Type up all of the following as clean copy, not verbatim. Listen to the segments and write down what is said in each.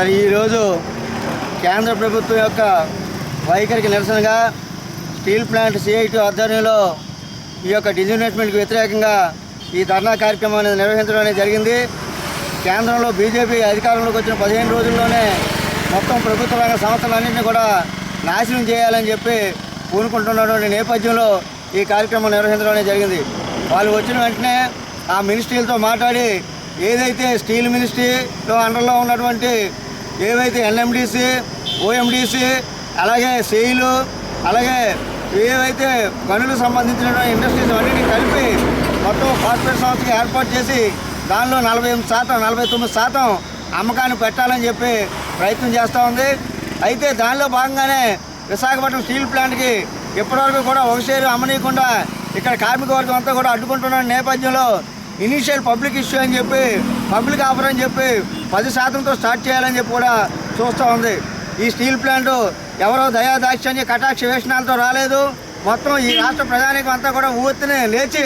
సరే ఈరోజు కేంద్ర ప్రభుత్వం యొక్క వైఖరికి నిరసనగా స్టీల్ ప్లాంట్ సిఐటి ఆధ్వర్యంలో ఈ యొక్క డిజిన్వెస్ట్మెంట్కి వ్యతిరేకంగా ఈ ధర్నా కార్యక్రమం అనేది నిర్వహించడం అనేది జరిగింది. కేంద్రంలో బీజేపీ అధికారంలోకి వచ్చిన 15 రోజుల్లోనే మొత్తం ప్రభుత్వ రంగ సంస్థలన్నింటినీ కూడా నాశనం చేయాలని చెప్పి పూనుకుంటున్నటువంటి నేపథ్యంలో ఈ కార్యక్రమం నిర్వహించడం అనేది జరిగింది. వాళ్ళు వచ్చిన వెంటనే ఆ మినిస్ట్రీలతో మాట్లాడి ఏదైతే స్టీల్ మినిస్ట్రీలో అండర్లో ఉన్నటువంటి ఏవైతే ఎన్ఎండిసి, ఓఎండిసి, అలాగే సెయిలు, అలాగే ఏవైతే గనులకు సంబంధించినటువంటి ఇండస్ట్రీస్ అన్నింటినీ కలిపి మొత్తం కార్పొరేట్ సంస్థకి ఏర్పాటు చేసి దానిలో 49% అమ్మకాన్ని పెట్టాలని చెప్పి ప్రయత్నం చేస్తూ ఉంది. అయితే దానిలో భాగంగానే విశాఖపట్నం స్టీల్ ప్లాంట్కి ఇప్పటివరకు కూడా ఒక షేరు అమ్మనీయకుండా ఇక్కడ కార్మిక వర్గం అంతా కూడా అడ్డుకుంటున్న నేపథ్యంలో ఇనీషియల్ పబ్లిక్ ఇష్యూ అని చెప్పి పబ్లిక్ ఆఫర్ అని చెప్పి 10%తో స్టార్ట్ చేయాలని చెప్పి కూడా చూస్తూ ఉంది. ఈ స్టీల్ ప్లాంట్ ఎవరో దయాదాక్షిణ్య కటాక్ష వేషణాలతో రాలేదు. మొత్తం ఈ రాష్ట్ర ప్రజానీకం అంతా కూడా ఊర్తిని లేచి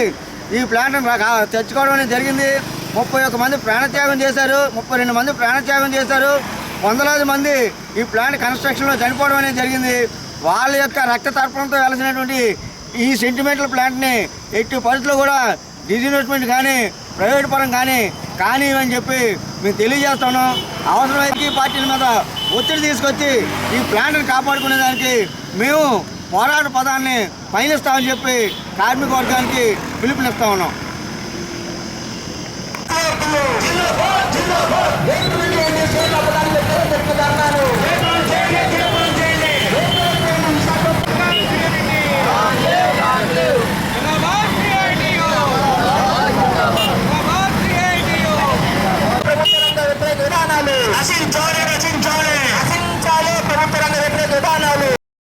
ఈ ప్లాంట్ను తెచ్చుకోవడం అనేది జరిగింది. 31 మంది ప్రాణత్యాగం చేశారు, 32 మంది ప్రాణత్యాగం చేశారు, వందలాది మంది ఈ ప్లాంట్ కన్స్ట్రక్షన్లో చనిపోవడం అనేది జరిగింది. వాళ్ళ యొక్క రక్త తర్పణంతో వెలసినటువంటి ఈ సెంటిమెంటల్ ప్లాంట్ని ఎట్టి పరిస్థితుల్లో కూడా డిజిన్వెస్ట్మెంట్ కానీ ప్రైవేట్ పరం కానీ అని చెప్పి మేము తెలియజేస్తాను. అవసరమైతే పార్టీల మీద ఒత్తిడి తీసుకొచ్చి ఈ ప్లాంట్ని కాపాడుకునే దానికి మేము పోరాట పదాన్ని పయనిస్తామని చెప్పి కార్మిక వర్గానికి పిలుపునిస్తా ఉన్నాం.